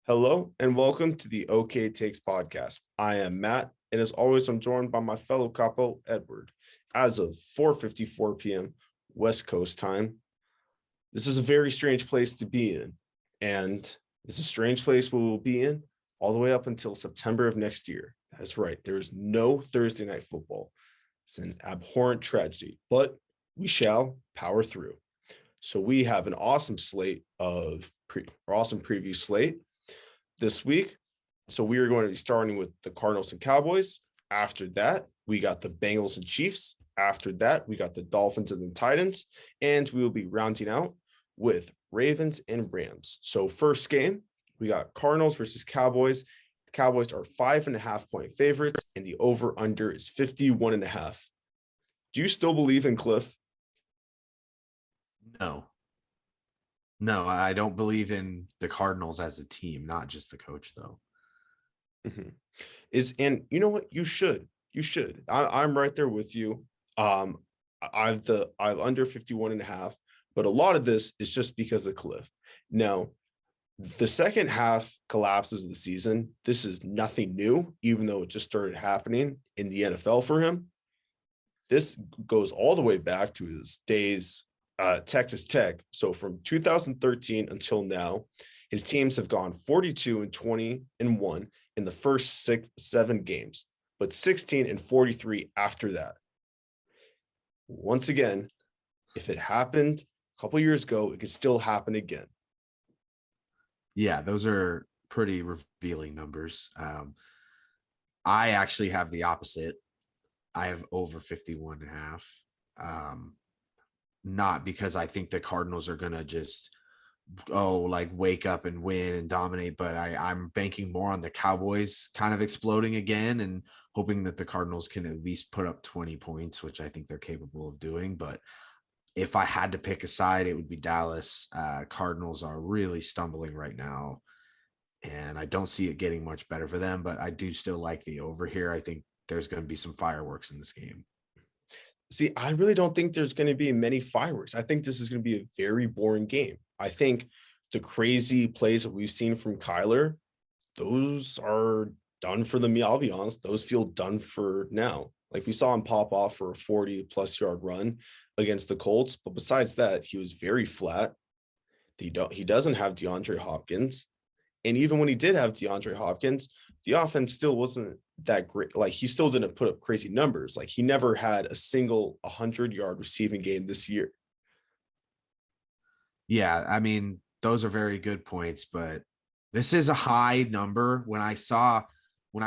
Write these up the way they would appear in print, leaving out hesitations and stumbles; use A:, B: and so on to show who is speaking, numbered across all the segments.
A: Hello and welcome to the OK Takes podcast. I am Matt, and as always, I'm joined by my fellow capo, Edward. As of 4:54 p.m. West Coast time, this is a very strange place to be in, and this is a strange place we will be in all the way up until September of next year. That's right. There is no Thursday night football. It's an abhorrent tragedy, but we shall power through. So we have an awesome slate of awesome preview slate this week. So we are going to be starting with the Cardinals and Cowboys. After that, we got the Bengals and Chiefs. After that, we got the Dolphins and the Titans. And we will be rounding out with Ravens and Rams. So first game, we got Cardinals versus Cowboys. The Cowboys are 5.5-point favorites, and the over-under is 51.5. Do you still believe in Cliff?
B: No. No, I don't believe in the Cardinals as a team, not just the coach, though.
A: Mm-hmm. And you know what? You should. I'm right there with you. I've under 51.5, but a lot of this is just because of Cliff. Now, the second half collapses of the season. This is nothing new, even though it just started happening in the NFL for him. This goes all the way back to his days Texas Tech. So from 2013 until now, his teams have gone 42-20-1 in the first 7 games, but 16-43 after that. Once again, if it happened a couple years ago, it could still happen again.
B: Yeah, those are pretty revealing numbers. I actually have the opposite. I have over 51.5. Not because I think the Cardinals are going to just wake up and win and dominate, but I'm banking more on the Cowboys kind of exploding again and hoping that the Cardinals can at least put up 20 points, which I think they're capable of doing. But if I had to pick a side, it would be Dallas. Cardinals are really stumbling right now, and I don't see it getting much better for them, but I do still like the over here. I think there's going to be some fireworks in this game.
A: See, I really don't think there's going to be many fireworks. I think this is going to be a very boring game. I think the crazy plays that we've seen from Kyler, those are done for the me. I'll be honest, those feel done for now. Like we saw him pop off for a 40-plus yard run against the Colts. But besides that, he was very flat. He doesn't have DeAndre Hopkins. And even when he did have DeAndre Hopkins, the offense still wasn't that great. Like he still didn't put up crazy numbers. Like he never had a single 100-yard receiving game this year.
B: Yeah, I mean, those are very good points, but this is a high number. When I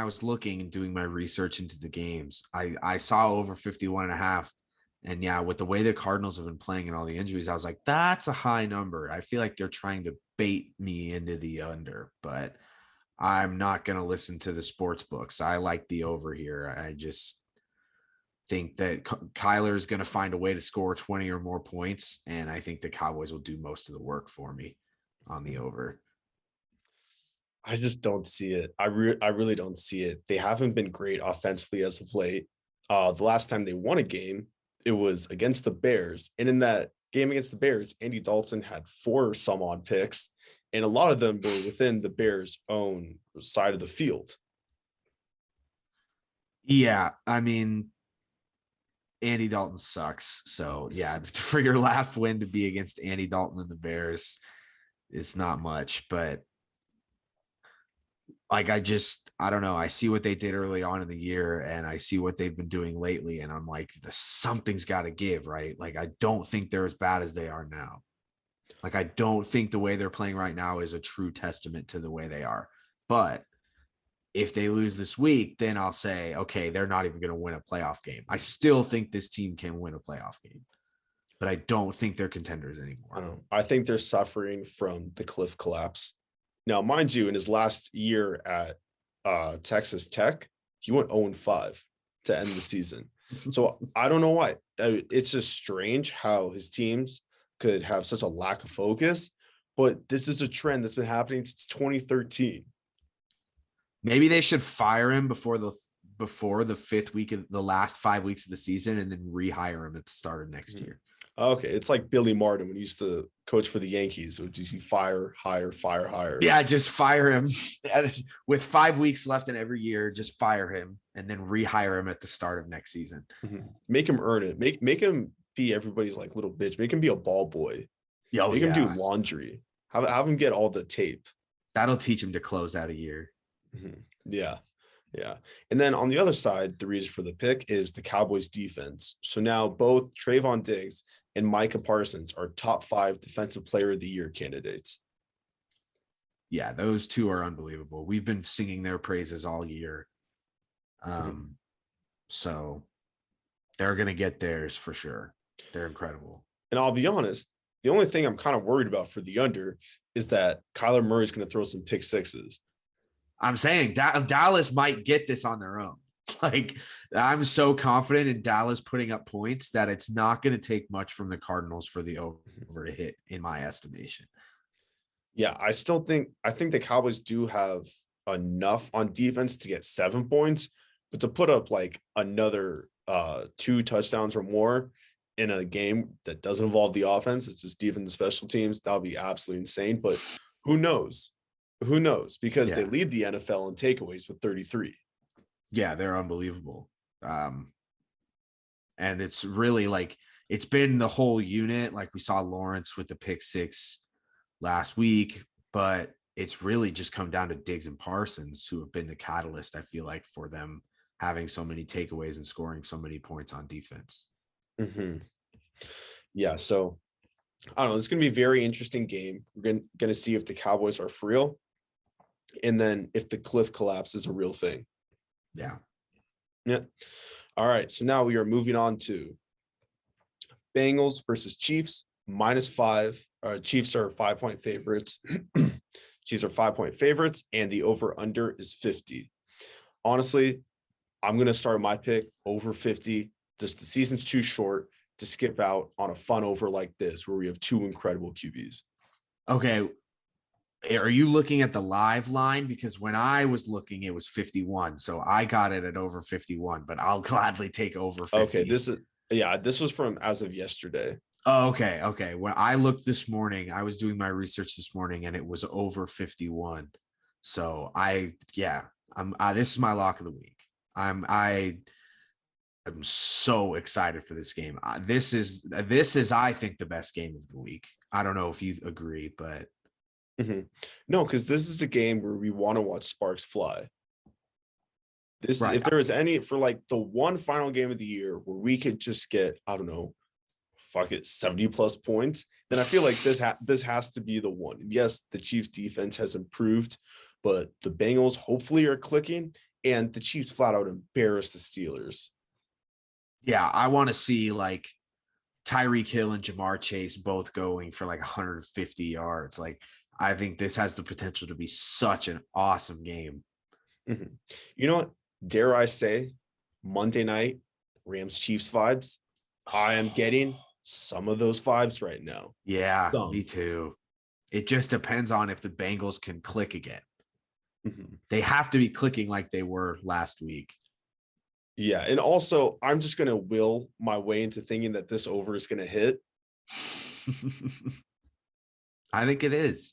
B: was looking and doing my research into the games, I saw over 51.5. And yeah, with the way the Cardinals have been playing and all the injuries, I was like, that's a high number. I feel like they're trying to bait me into the under, but I'm not going to listen to the sports books. I like the over here. I just think that Kyler is going to find a way to score 20 or more points, and I think the Cowboys will do most of the work for me on the over.
A: I just don't see it. I really don't see it. They haven't been great offensively as of late. The last time they won a game, it was against the Bears. And in that game against the Bears, Andy Dalton had 4 some odd picks, and a lot of them were within the Bears' own side of the field.
B: Yeah, I mean, Andy Dalton sucks. So, yeah, for your last win to be against Andy Dalton and the Bears, it's not much. But like I don't know. I see what they did early on in the year and I see what they've been doing lately. And I'm like, something's got to give, right? Like, I don't think they're as bad as they are now. Like, I don't think the way they're playing right now is a true testament to the way they are. But if they lose this week, then I'll say, okay, they're not even going to win a playoff game. I still think this team can win a playoff game, but I don't think they're contenders anymore.
A: I think they're suffering from the cliff collapse. Now, mind you, in his last year at Texas Tech, he went 0-5 to end the season. So I don't know why. It's just strange how his teams could have such a lack of focus, but this is a trend that's been happening since 2013.
B: Maybe they should fire him before the 5th week of the last 5 weeks of the season and then rehire him at the start of next year.
A: Okay, it's like Billy Martin when he used to coach for the Yankees. It would just be fire, higher, fire, higher.
B: Yeah, just fire him with 5 weeks left in every year. Just fire him and then rehire him at the start of next season.
A: Make him earn it. Make him be everybody's like little bitch. Make him be a ball boy.
B: Oh,
A: Make him do laundry. Have him get all the tape.
B: That'll teach him to close out a year.
A: Yeah. Yeah. And then on the other side, the reason for the pick is the Cowboys defense. So now both Trayvon Diggs and Micah Parsons are top 5 defensive player of the year candidates.
B: Yeah, those two are unbelievable. We've been singing their praises all year. So they're going to get theirs for sure. They're incredible.
A: And I'll be honest, the only thing I'm kind of worried about for the under is that Kyler Murray is going to throw some pick sixes.
B: I'm saying Dallas might get this on their own. Like, I'm so confident in Dallas putting up points that it's not going to take much from the Cardinals for the over to hit, in my estimation.
A: Yeah, I think the Cowboys do have enough on defense to get 7 points, but to put up like another 2 touchdowns or more in a game that doesn't involve the offense, it's just defense and special teams, that would be absolutely insane. But who knows? Who knows? Because they lead the NFL in takeaways with 33.
B: Yeah, they're unbelievable. And it's really like, it's been the whole unit. Like we saw Lawrence with the pick 6 last week, but it's really just come down to Diggs and Parsons, who have been the catalyst, I feel like, for them having so many takeaways and scoring so many points on defense.
A: Yeah, so I don't know. It's going to be a very interesting game. We're going to see if the Cowboys are for real, and then if the cliff collapse is a real thing.
B: Yeah.
A: All right, so now we are moving on to Bengals versus Chiefs, -5. Chiefs are 5-point favorites. Chiefs are 5-point favorites, and the over-under is 50. Honestly, I'm going to start my pick over 50. Just the season's too short to skip out on a fun over like this, where we have 2 incredible QBs.
B: Okay. Are you looking at the live line? Because when I was looking, it was 51. So I got it at over 51, but I'll gladly take over 50.
A: Okay. This was from as of yesterday.
B: Oh, okay. Okay. When I looked this morning, I was doing my research this morning and it was over 51. So this is my lock of the week. I am so excited for this game. This is, I think, the best game of the week. I don't know if you agree, but
A: no, because this is a game where we want to watch sparks fly. This,
B: right.
A: If there was any for like the one final game of the year where we could just get, I don't know, 70+ points, then I feel like this has to be the one. Yes, the Chiefs defense has improved, but the Bengals hopefully are clicking, and the Chiefs flat out embarrass the Steelers.
B: Yeah, I want to see like Tyreek Hill and Jamar Chase both going for like 150 yards. Like, I think this has the potential to be such an awesome game.
A: You know what? Dare I say, Monday night, Rams Chiefs vibes. I am getting some of those vibes right now.
B: Yeah, me too. It just depends on if the Bengals can click again. They have to be clicking like they were last week.
A: Yeah, and also I'm just going to will my way into thinking that this over is going to hit.
B: I think it is.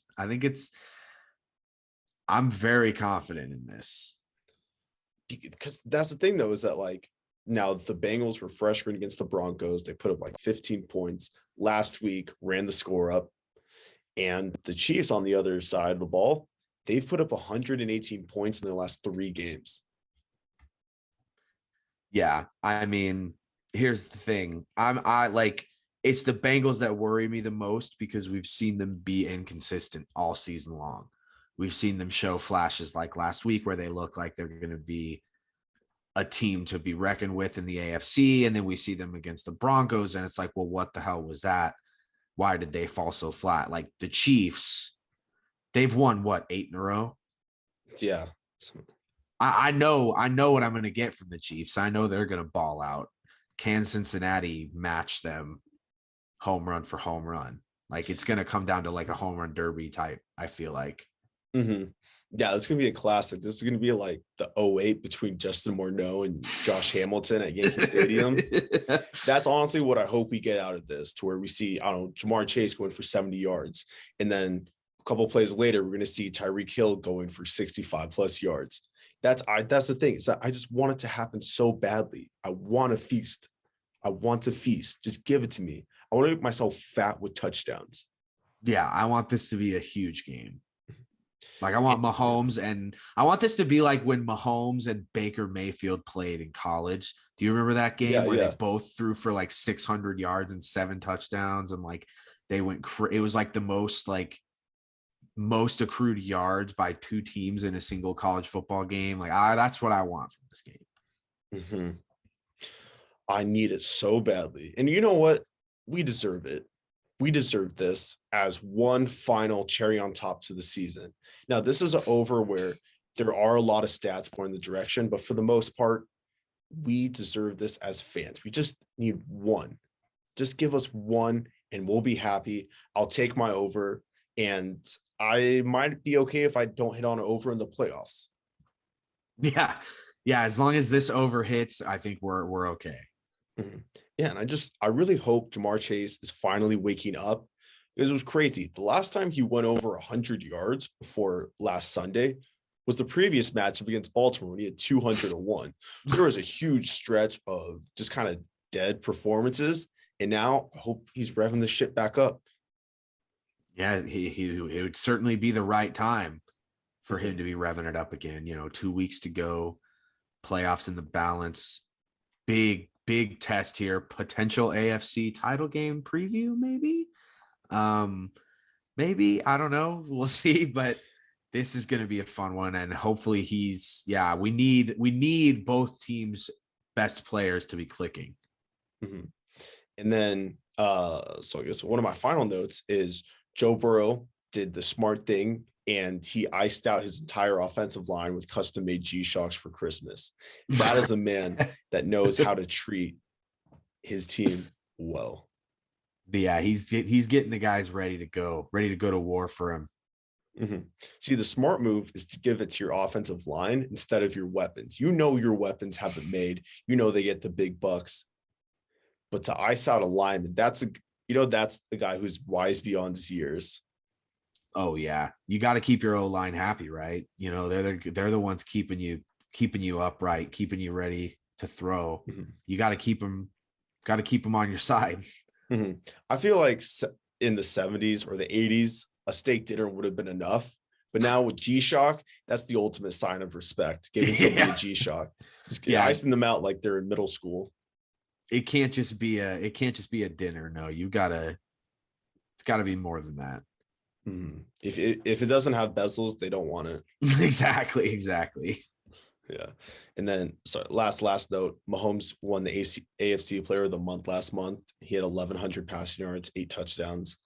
B: I'm very confident in this.
A: Because that's the thing, though, is that like now the Bengals were freshmen against the Broncos. They put up like 15 points last week, ran the score up. And the Chiefs on the other side of the ball, they've put up 118 points in their last 3 games.
B: Yeah, I mean, here's the thing. I like, it's the Bengals that worry me the most because we've seen them be inconsistent all season long. We've seen them show flashes like last week where they look like they're going to be a team to be reckoned with in the AFC. And then we see them against the Broncos and it's like, well, what the hell was that? Why did they fall so flat? Like the Chiefs, they've won what, 8 in a row?
A: Yeah.
B: I know what I'm going to get from the Chiefs. I know they're going to ball out. Can Cincinnati match them home run for home run? Like, it's going to come down to like a home run derby type, I feel like.
A: Yeah, it's gonna be a classic. This is gonna be like the '08 between Justin Morneau and Josh Hamilton at Yankee Stadium. That's honestly what I hope we get out of this, to where we see, I don't know, Jamar Chase going for 70 yards. And then a couple of plays later, we're going to see Tyreek Hill going for 65 plus yards. That's the thing, is that I just want it to happen so badly. I want to feast. I want to feast. Just give it to me. I want to make myself fat with touchdowns.
B: Yeah, I want this to be a huge game. Like I want Mahomes, and I want this to be like when Mahomes and Baker Mayfield played in college. Do you remember that game where they both threw for like 600 yards and 7 touchdowns, and like they went it was like the most accrued yards by 2 teams in a single college football game. Like that's what I want from this game.
A: Mm-hmm. I need it so badly. And you know what? We deserve it. We deserve this as one final cherry on top to the season. Now, this is an over where there are a lot of stats pointing the direction, but for the most part, we deserve this as fans. We just need one. Just give us one and we'll be happy. I'll take my over, and I might be okay if I don't hit on an over in the playoffs.
B: Yeah. Yeah. As long as this over hits, I think we're okay.
A: Mm-hmm. Yeah, and I really hope Jamar Chase is finally waking up, because it was crazy. The last time he went over 100 yards before last Sunday was the previous matchup against Baltimore when he had 201. So there was a huge stretch of just kind of dead performances, and now I hope he's revving the shit back up.
B: Yeah, it would certainly be the right time for him to be revving it up again. 2 weeks to go, playoffs in the balance, big test here, potential AFC title game preview, maybe I don't know, we'll see, but this is going to be a fun one, and hopefully we need both teams' best players to be clicking.
A: Mm-hmm. And then so I guess one of my final notes is Joe Burrow did the smart thing, and he iced out his entire offensive line with custom-made G-Shocks for Christmas. That is a man that knows how to treat his team well.
B: But yeah, he's getting the guys ready to go to war for him.
A: Mm-hmm. See, the smart move is to give it to your offensive line instead of your weapons. Your weapons have it made. They get the big bucks. But to ice out a lineman, that's the guy who's wise beyond his years.
B: Oh yeah, you got to keep your O-line happy, right? They're the ones keeping you upright, keeping you ready to throw. Mm-hmm. You got to keep them on your side.
A: Mm-hmm. I feel like in the 70s or the 80s, a steak dinner would have been enough. But now with G-Shock, that's the ultimate sign of respect. Giving somebody a G-Shock, just icing them out like they're in middle school.
B: It can't just be a dinner. No, it's gotta be more than that.
A: Mm-hmm. If it doesn't have bezels, they don't want it.
B: Exactly.
A: Yeah. And then last note, Mahomes won the AFC Player of the Month last month. He had 1,100 passing yards, 8 touchdowns.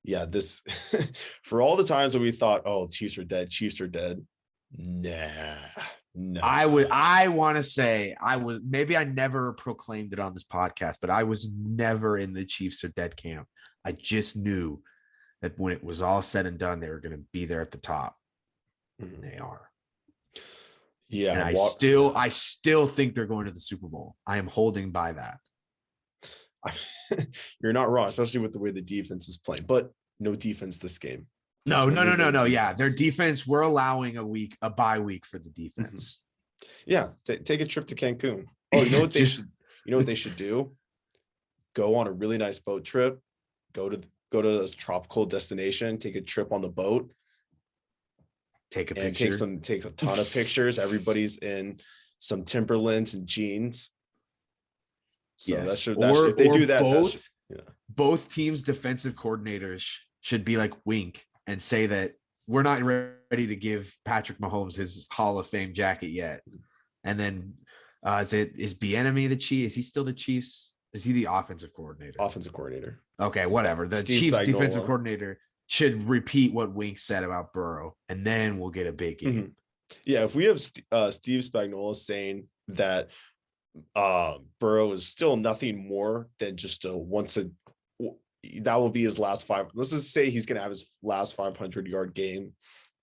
A: Yeah, this for all the times that we thought, oh, Chiefs are dead. Nah. No.
B: I want to say maybe I never proclaimed it on this podcast, but I was never in the Chiefs are dead camp. I just knew that when it was all said and done, they were going to be there at the top. Mm-hmm. They are. Yeah. And I still think they're going to the Super Bowl. I am holding by that.
A: You're not wrong, especially with the way the defense is playing, but no defense this game.
B: No. Yeah. Their defense, we're allowing a bye week for the defense.
A: Mm-hmm. Yeah. Take a trip to Cancun. Oh, you know what they should do? Go on a really nice boat trip, go to a tropical destination, take a trip on the boat,
B: take a picture,
A: take a ton of pictures. Everybody's in some Timberlands and jeans. So
B: yes.
A: if they do that,
B: both teams' defensive coordinators should be like wink and say that we're not ready to give Patrick Mahomes his Hall of Fame jacket yet. And then is Bieniemy the Chiefs? Is he still the Chiefs? Is he the offensive coordinator?
A: Offensive coordinator.
B: Okay, whatever. The Chiefs defensive coordinator should repeat what Wink said about Burrow, and then we'll get a big game.
A: Mm-hmm. Yeah, if we have Steve Spagnuolo saying that Burrow is still nothing more than just that will be his last 5. Let's just say he's going to have his last 500-yard game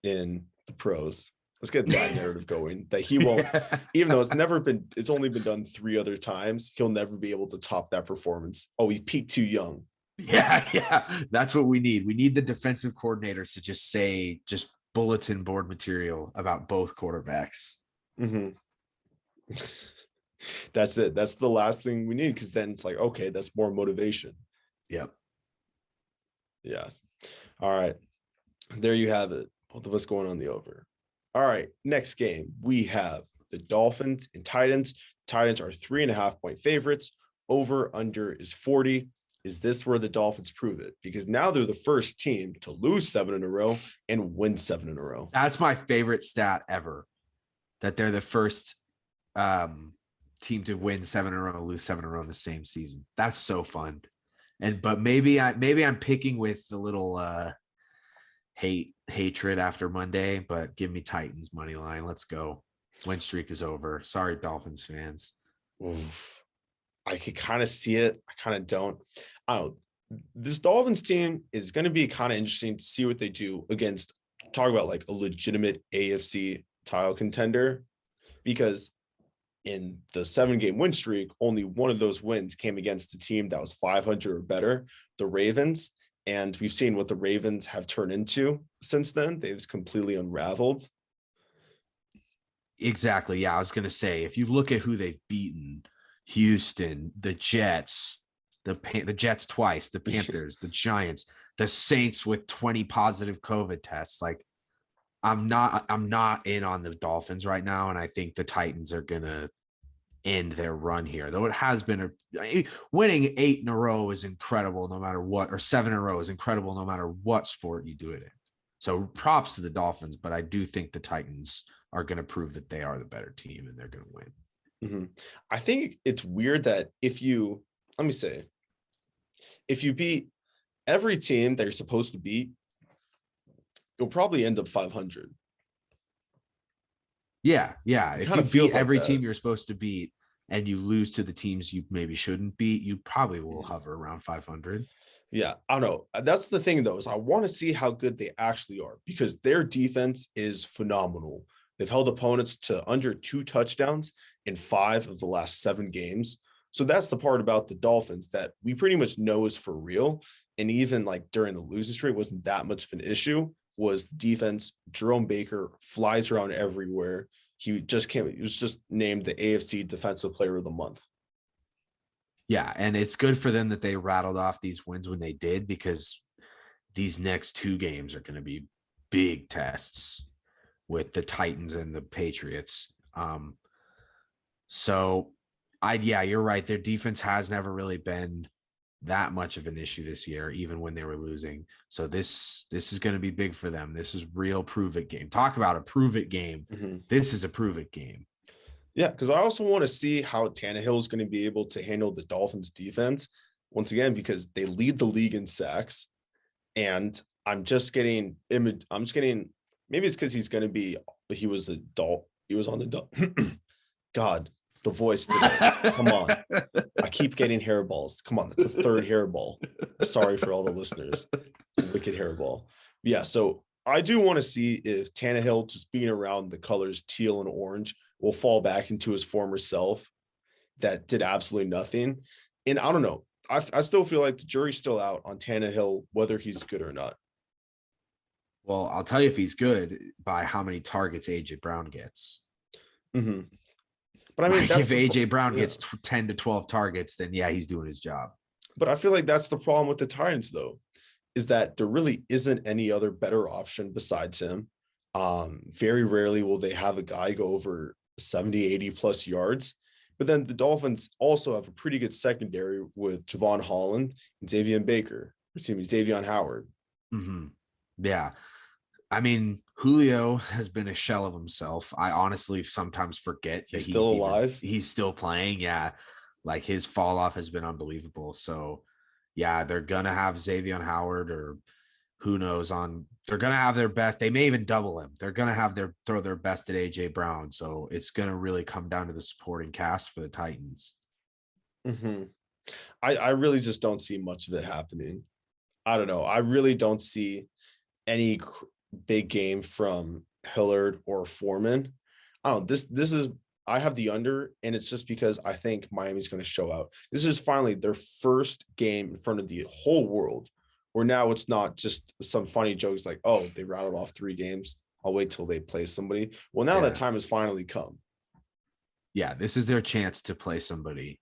A: in the pros. Let's get that narrative going that he won't, even though it's only been done 3 other times, he'll never be able to top that performance. Oh, he peaked too young.
B: Yeah. That's what we need. We need the defensive coordinators to just bulletin board material about both quarterbacks.
A: Mm-hmm. That's it. That's the last thing we need, because then it's like, okay, that's more motivation.
B: Yep.
A: Yes. All right. There you have it. Both of us going on the over. All right. Next game, we have the Dolphins and Titans. Titans are 3.5-point favorites. Over under is 40. Is this where the Dolphins prove it? Because now they're the first team to lose 7 in a row and win 7 in a row.
B: That's my favorite stat ever, that they're the first team to win 7 in a row, lose 7 in a row in the same season. That's so fun. But maybe I'm picking with a little hatred after Monday, but give me Titans money line. Let's go. Win streak is over. Sorry, Dolphins fans.
A: Oof. I could kind of see it. I kind of don't. I don't know. This Dolphins team is going to be kind of interesting to see what they do against, talk about like a legitimate AFC title contender, because in the 7-game win streak, only one of those wins came against a team that was 500 or better, the Ravens. And we've seen what the Ravens have turned into since then. They've just completely unraveled.
B: Exactly. Yeah, I was going to say, if you look at who they've beaten, Houston, the Jets, the Jets twice, the Panthers, the Giants, the Saints with 20 positive COVID tests. Like, I'm not in on the Dolphins right now, and I think the Titans are gonna end their run here. Though it has been winning 8 in a row is incredible, no matter what, or 7 in a row is incredible, no matter what sport you do it in. So props to the Dolphins, but I do think the Titans are going to prove that they are the better team and they're going to win.
A: Mm-hmm. I think it's weird that if you beat every team that you're supposed to beat, you'll probably end up 500.
B: Yeah. If you beat every team you're supposed to beat and you lose to the teams you maybe shouldn't beat, you probably will hover around 500.
A: Yeah, I don't know. That's the thing, though, is I want to see how good they actually are, because their defense is phenomenal. They've held opponents to under 2 touchdowns in 5 of the last 7 games. So that's the part about the Dolphins that we pretty much know is for real. And even like during the losing streak wasn't that much of an issue, was the defense. Jerome Baker flies around everywhere. He was just named the AFC Defensive Player of the Month.
B: Yeah, and it's good for them that they rattled off these wins when they did, because these next 2 games are going to be big tests with the Titans and the Patriots. You're right. Their defense has never really been that much of an issue this year, even when they were losing. So this is going to be big for them. This is real prove it game. Talk about a prove it game. Mm-hmm. This is a prove it game.
A: Yeah, because I also want to see how Tannehill is going to be able to handle the Dolphins defense once again, because they lead the league in sacks. And maybe it's because he was on the God, the voice today. Come on. I keep getting hairballs. Come on, that's the 3rd hairball. Sorry for all the listeners. Wicked hairball. Yeah, so I do want to see if Tannehill, just being around the colors teal and orange, will fall back into his former self that did absolutely nothing. And I don't know. I still feel like the jury's still out on Tannehill, whether he's good or not.
B: Well, I'll tell you if he's good by how many targets AJ Brown gets.
A: Mm-hmm. But I mean,
B: if AJ Brown gets 10 to 12 targets, then yeah, he's doing his job.
A: But I feel like that's the problem with the Titans, though, is that there really isn't any other better option besides him. Very rarely will they have a guy go over 70, 80 plus yards. But then the Dolphins also have a pretty good secondary with Javon Holland and Xavier Howard.
B: Mm-hmm. Yeah. I mean, Julio has been a shell of himself. I honestly sometimes forget
A: he's still alive.
B: He's still playing. Yeah. Like, his fall off has been unbelievable. So yeah, they're going to have Xavier Howard, or who knows, they're going to have their best. They may even double him. They're going to have throw their best at AJ Brown. So it's going to really come down to the supporting cast for the Titans.
A: Mm-hmm. I really just don't see much of it happening. I don't know. I really don't see any big game from Hillard or Foreman. I don't know. This is I have the under, and it's just because I think Miami's going to show out. This is finally their first game in front of the whole world, where now it's not just some funny jokes like, oh, they rattled off 3 games. I'll wait till they play somebody. Well, now that time has finally come.
B: Yeah, this is their chance to play somebody,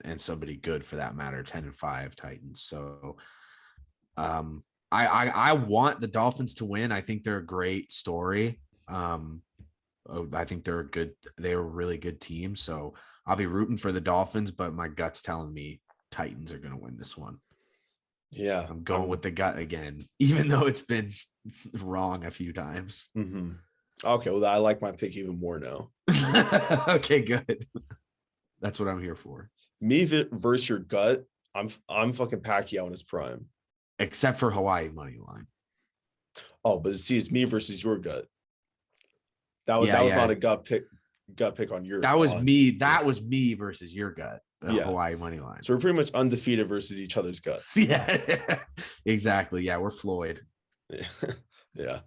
B: and somebody good for that matter, 10-5 Titans. So I want the Dolphins to win. I think they're a great story. I think they're a really good team. So I'll be rooting for the Dolphins, but my gut's telling me Titans are going to win this one.
A: Yeah.
B: I'm going with the gut again, even though it's been wrong a few times.
A: Mm-hmm. Okay. Well, I like my pick even more now.
B: Okay, good. That's what I'm here for.
A: Me versus your gut. I'm fucking Pacquiao in his prime.
B: Except for Hawaii money line.
A: Oh, but see, it's me versus your gut. That was not a gut pick on your.
B: That was me. That was me versus your gut. Hawaii money line.
A: So we're pretty much undefeated versus each other's guts.
B: Yeah, exactly. Yeah, we're Floyd.
A: Yeah.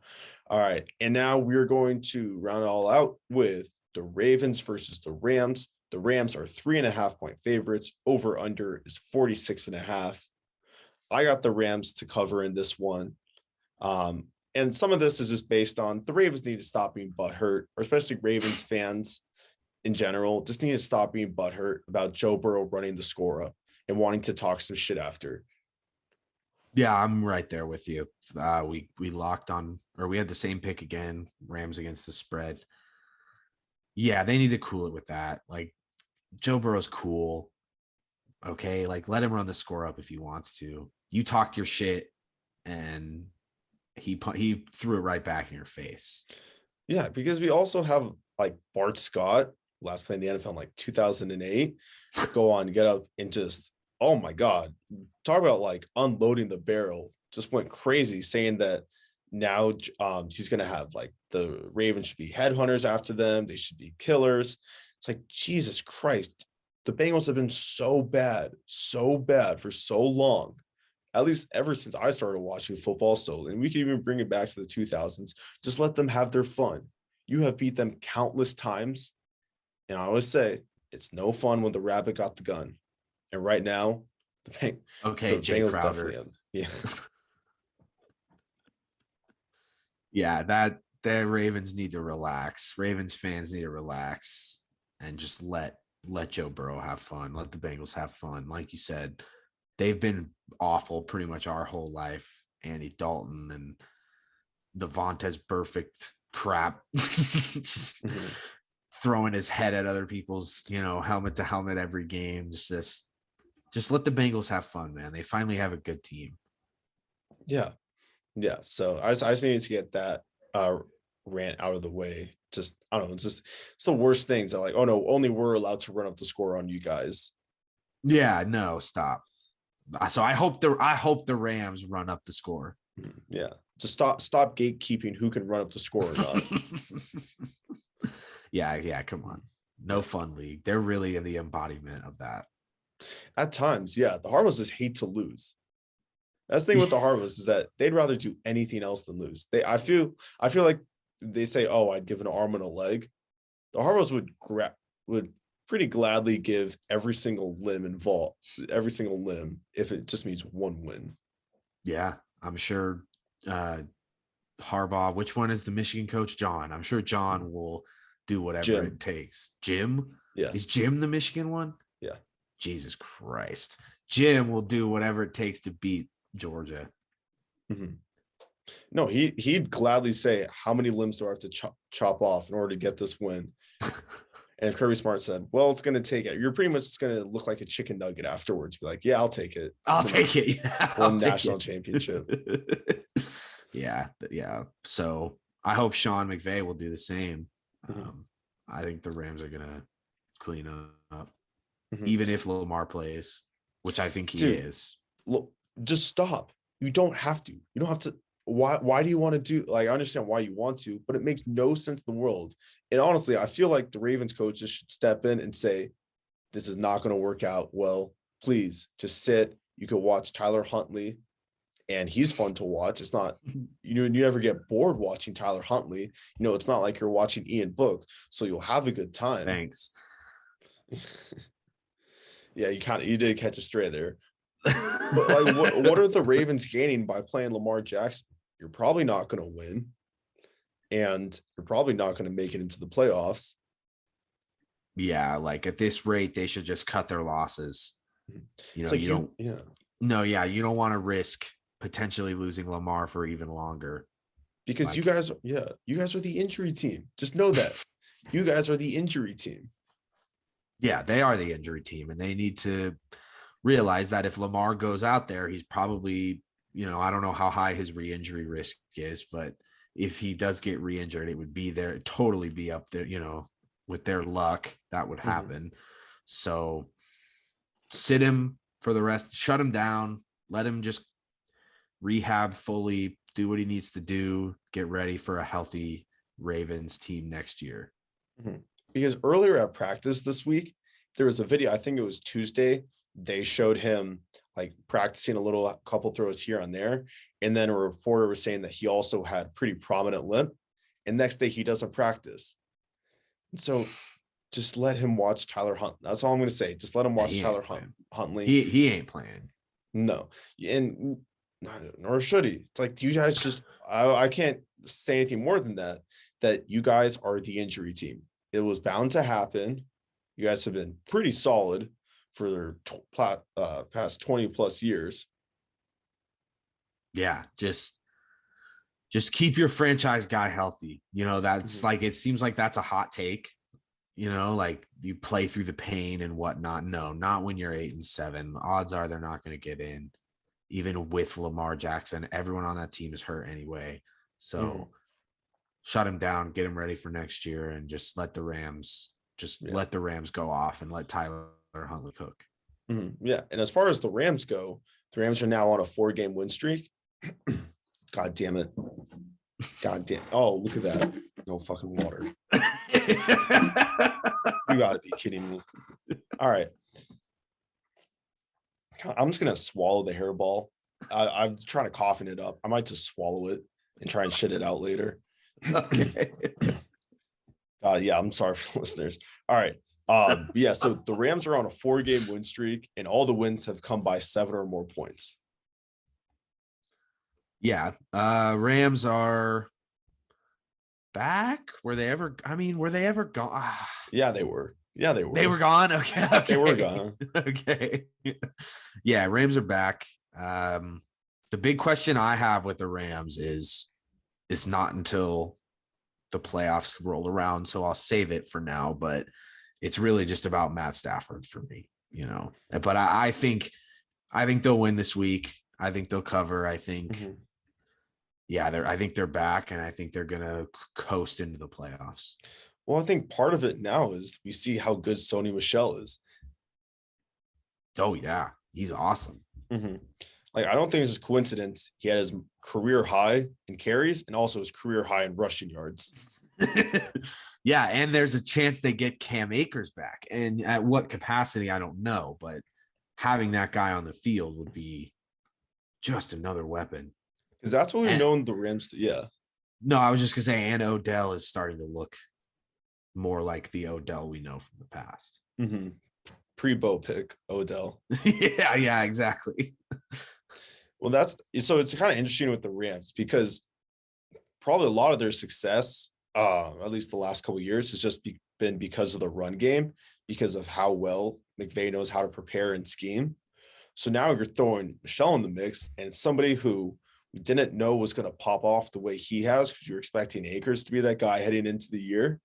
A: All right. And now we're going to round it all out with the Ravens versus the Rams. The Rams are 3.5-point favorites. Over under is 46.5. I got the Rams to cover in this one. And some of this is just based on the Ravens need to stop being butthurt, or especially Ravens fans in general, just need to stop being butthurt about Joe Burrow running the score up and wanting to talk some shit after.
B: Yeah, I'm right there with you. We locked on, or we had the same pick again, Rams against the spread. Yeah, they need to cool it with that. Like, Joe Burrow's cool. Okay, like, let him run the score up if he wants to. You talked your shit, and he threw it right back in your face.
A: Yeah, because we also have like Bart Scott, last played in the NFL in like 2008, go on, get up and just, oh my God, talk about like unloading the barrel. Just went crazy saying that now he's going to have like the Ravens should be headhunters after them. They should be killers. It's like, Jesus Christ. The Bengals have been so bad for so long. At least ever since I started watching football. So, and we can even bring it back to the 2000s. Just let them have their fun. You have beat them countless times. And I always say, it's no fun when the rabbit got the gun. And right now, the
B: Bengals definitely.
A: Yeah.
B: Yeah, that the Ravens need to relax. Ravens fans need to relax and just let Joe Burrow have fun. Let the Bengals have fun. Like you said, they've been awful pretty much our whole life. Andy Dalton and the Vontaze perfect crap. Just throwing his head at other people's, helmet to helmet every game. Just let the Bengals have fun, man. They finally have a good team.
A: Yeah. Yeah. So I just need to get that rant out of the way. Just, I don't know, it's the worst things. I'm like, oh no, only we're allowed to run up the score on you guys.
B: Yeah, no, stop. So I hope the Rams run up the score.
A: Yeah. Just stop gatekeeping who can run up the score or not.
B: Yeah, come on. No fun league. They're really in the embodiment of that.
A: At times, yeah. The Harbaugh just hate to lose. That's the thing with the Harbaugh is that they'd rather do anything else than lose. I feel like they say, oh, I'd give an arm and a leg. The Harbaughs would pretty gladly give every single limb if it just means one win.
B: Yeah, I'm sure Harbaugh, which one is the Michigan coach? John. I'm sure John will do whatever it takes. Jim?
A: Yeah.
B: Is Jim the Michigan one?
A: Yeah.
B: Jesus Christ. Jim will do whatever it takes to beat Georgia.
A: Mm-hmm. No, he'd gladly say, how many limbs do I have to chop off in order to get this win? And if Kirby Smart said, well, it's going to take it, you're pretty much just going to look like a chicken nugget afterwards. Be like, yeah, I'll take it.
B: I'll take it. Yeah,
A: One national championship.
B: Yeah. So I hope Sean McVay will do the same. I think the Rams are going to clean up, even if Lamar plays, which I think he is.
A: Look, just stop. You don't have to. You don't have to. Why do you want to do, like, I understand why you want to, but it makes no sense in the world. And honestly, I feel like the Ravens coaches should step in and say, this is not going to work out well. Please just sit. You can watch Tyler Huntley and he's fun to watch. It's not, you never get bored watching Tyler Huntley. It's not like you're watching Ian Book, so you'll have a good time.
B: Thanks.
A: Yeah, you did catch a stray there. But like, what are the Ravens gaining by playing Lamar Jackson? You're probably not going to win, and you're probably not going to make it into the playoffs.
B: Yeah, like at this rate, they should just cut their losses. You know,
A: like
B: you don't.
A: Yeah.
B: No, yeah, you don't want to risk potentially losing Lamar for even longer.
A: Because like, you guys are the injury team. Just know that. You guys are the injury team.
B: Yeah, they are the injury team, and they need to realize that if Lamar goes out there, he's probably, I don't know how high his re-injury risk is, but if he does get re-injured, it would be there, totally be up there, with their luck, that would happen. Mm-hmm. So sit him for the rest, shut him down, let him just rehab fully, do what he needs to do, get ready for a healthy Ravens team next year.
A: Mm-hmm. Because earlier at practice this week, there was a video, I think it was Tuesday, they showed him like practicing a couple throws here and there. And then a reporter was saying that he also had pretty prominent limp. And next day he doesn't practice. And so just let him watch Tyler Huntley. That's all I'm going to say. Just let him watch Tyler Huntley.
B: He ain't playing.
A: No. And nor should he. It's like, you guys just, I can't say anything more than that you guys are the injury team. It was bound to happen. You guys have been pretty solid for their past 20 plus years.
B: Yeah, just keep your franchise guy healthy. That's like, it seems like that's a hot take. Like you play through the pain and whatnot. No, not when you're 8-7. Odds are they're not going to get in, even with Lamar Jackson. Everyone on that team is hurt anyway. So shut him down, get him ready for next year, and just let the Rams go off and let Tyler Huntley cook.
A: Mm-hmm. Yeah. And as far as the Rams go, the Rams are now on a 4-game win streak. God damn it. God damn. Oh, look at that. No fucking water. You gotta be kidding me. All right. I'm just gonna swallow the hairball. I'm trying to cough it up. I might just swallow it and try and shit it out later.
B: Okay.
A: Yeah, I'm sorry for listeners. All right. Yeah, so the Rams are on a 4-game win streak, and all the wins have come by 7 or more points.
B: Yeah. Rams are back. Were they ever gone?
A: Yeah, they were.
B: They were gone. Okay.
A: They were gone.
B: Okay. Yeah, Rams are back. The big question I have with the Rams is it's not until the playoffs roll around, so I'll save it for now, but it's really just about Matt Stafford for me, But I think they'll win this week. I think they'll cover. I think I think they're back, and I think they're gonna coast into the playoffs.
A: Well, I think part of it now is we see how good Sony Michel is.
B: Oh yeah, he's awesome.
A: Mm-hmm. Like, I don't think it's a coincidence he had his career high in carries and also his career high in rushing yards.
B: Yeah, and there's a chance they get Cam Akers back. And at what capacity, I don't know. But having that guy on the field would be just another weapon.
A: Because that's what we've known the Rams. Yeah.
B: No, I was just going to say, and Odell is starting to look more like the Odell we know from the past.
A: Mm-hmm. Pre-Bo pick, Odell.
B: Yeah, exactly.
A: Well, so it's kind of interesting with the Rams because probably a lot of their success, at least the last couple of years, has just been because of the run game, because of how well McVay knows how to prepare and scheme. So now you're throwing Michel in the mix, and it's somebody who we didn't know was going to pop off the way he has, because you're expecting Akers to be that guy heading into the year.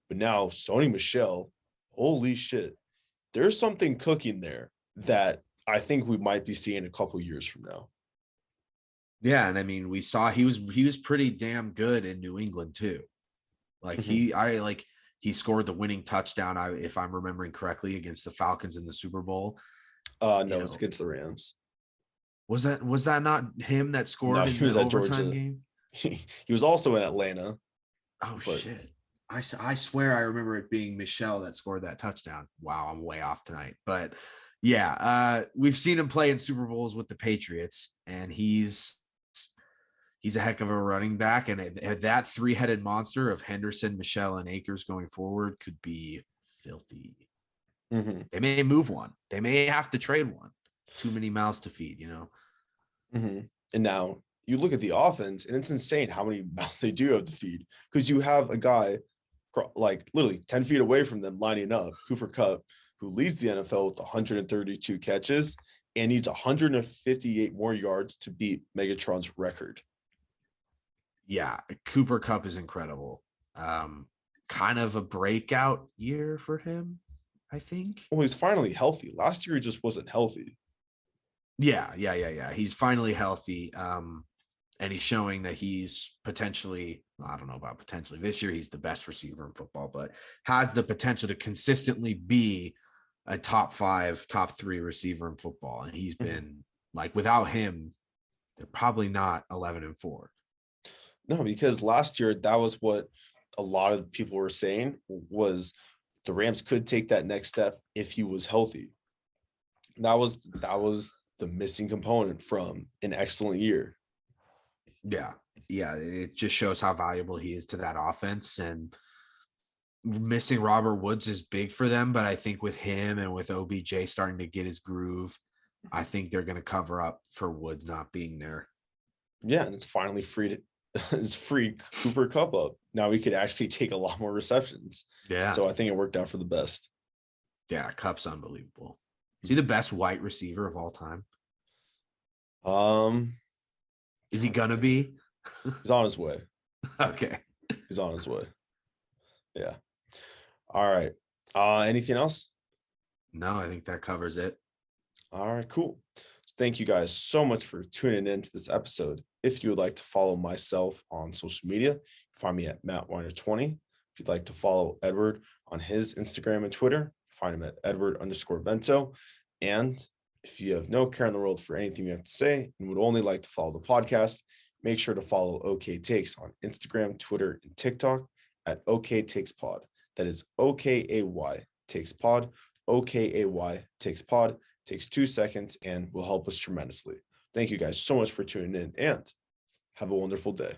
A: But now Sony Michel, holy shit, there's something cooking there that I think we might be seeing a couple years from now.
B: Yeah, and I mean, we saw he was pretty damn good in New England too. Like he scored the winning touchdown, if I'm remembering correctly, against the Falcons in the Super Bowl.
A: No, it's against the Rams.
B: Was that not him that scored in the overtime game?
A: He was also in Atlanta.
B: Oh shit. I swear I remember it being Michel that scored that touchdown. Wow, I'm way off tonight. But We've seen him play in Super Bowls with the Patriots, and he's a heck of a running back. And that three-headed monster of Henderson, Michelle, and Akers going forward could be filthy.
A: Mm-hmm.
B: They may move one. They may have to trade one. Too many mouths to feed,
A: Mm-hmm. And now you look at the offense, and it's insane how many mouths they do have to feed, because you have a guy like literally 10 feet away from them lining up, Cooper Kupp, who leads the NFL with 132 catches and needs 158 more yards to beat Megatron's record.
B: Yeah, Cooper Kupp is incredible. Kind of a breakout year for him, I think.
A: Well, he's finally healthy. Last year, he just wasn't healthy.
B: Yeah. He's finally healthy. And he's showing that he's potentially, I don't know about potentially, this year he's the best receiver in football, but has the potential to consistently be a top 5, top 3 receiver in football. And he's been like, without him, they're probably not 11-4.
A: No, because last year, that was what a lot of people were saying, was the Rams could take that next step if he was healthy. That was the missing component from an excellent year.
B: Yeah. It just shows how valuable he is to that offense. And missing Robert Woods is big for them. But I think with him and with OBJ starting to get his groove, I think they're going to cover up for Woods not being there.
A: Yeah, and it's finally freed Cooper Kupp up. Now he could actually take a lot more receptions.
B: Yeah.
A: So I think it worked out for the best.
B: Yeah, Kupp's unbelievable. Is he the best white receiver of all time? Is he gonna be?
A: He's on his way.
B: Okay.
A: He's on his way. Yeah. All right. Anything else?
B: No, I think that covers it.
A: All right, cool. Thank you guys so much for tuning in to this episode. If you would like to follow myself on social media, find me at Matt Weiner 20. If you'd like to follow Edward on his Instagram and Twitter, find him at Edward_Vento. And if you have no care in the world for anything you have to say and would only like to follow the podcast, make sure to follow OK Takes on Instagram, Twitter, and TikTok at OK Takes Pod. That is OKAY Takes Pod. OKAY Takes Pod. Takes 2 seconds and will help us tremendously. Thank you guys so much for tuning in, and have a wonderful day.